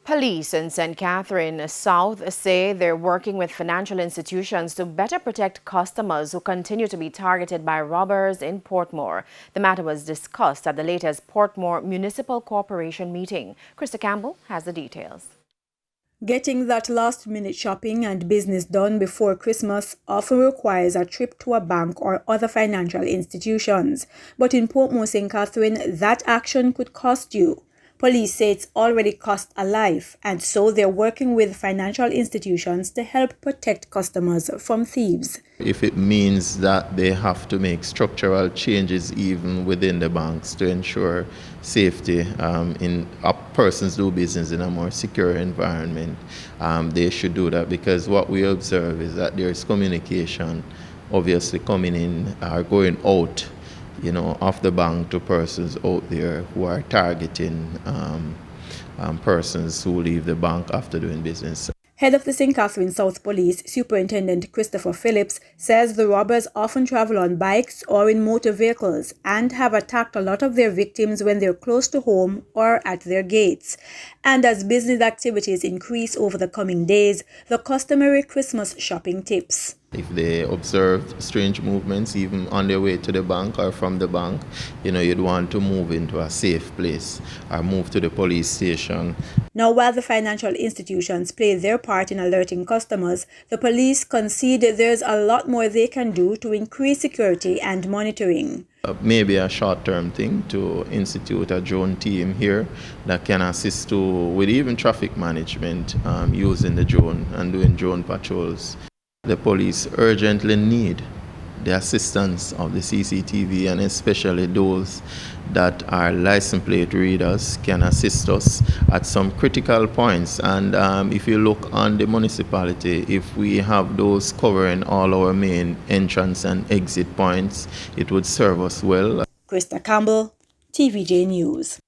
Police in St. Catherine South say they're working with financial institutions to better protect customers who continue to be targeted by robbers in Portmore. The matter was discussed at the latest Portmore Municipal Corporation meeting. Krista Campbell has the details. Getting that last-minute shopping and business done before Christmas often requires a trip to a bank or other financial institutions. But in Portmore, St. Catherine, that action could cost you. Police say it's already cost a life, and so they're working with financial institutions to help protect customers from thieves. If it means that they have to make structural changes even within the banks to ensure safety in persons do business in a more secure environment, they should do that, because what we observe is that there is communication obviously coming in or going out, off the bank to persons out there who are targeting persons who leave the bank after doing business. Head of the St. Catherine South Police, Superintendent Christopher Phillips, says the robbers often travel on bikes or in motor vehicles and have attacked a lot of their victims when they're close to home or at their gates. And as business activities increase over the coming days, the customary Christmas shopping tips. If they observe strange movements, even on their way to the bank or from the bank, you'd want to move into a safe place or move to the police station. Now, while the financial institutions play their part in alerting customers, the police concede there's a lot more they can do to increase security and monitoring. Maybe a short-term thing to institute a drone team here that can assist with even traffic management using the drone and doing drone patrols. The police urgently need the assistance of the CCTV, and especially those that are license plate readers can assist us at some critical points. And if you look on the municipality, if we have those covering all our main entrance and exit points, it would serve us well. Krista Campbell, TVJ News.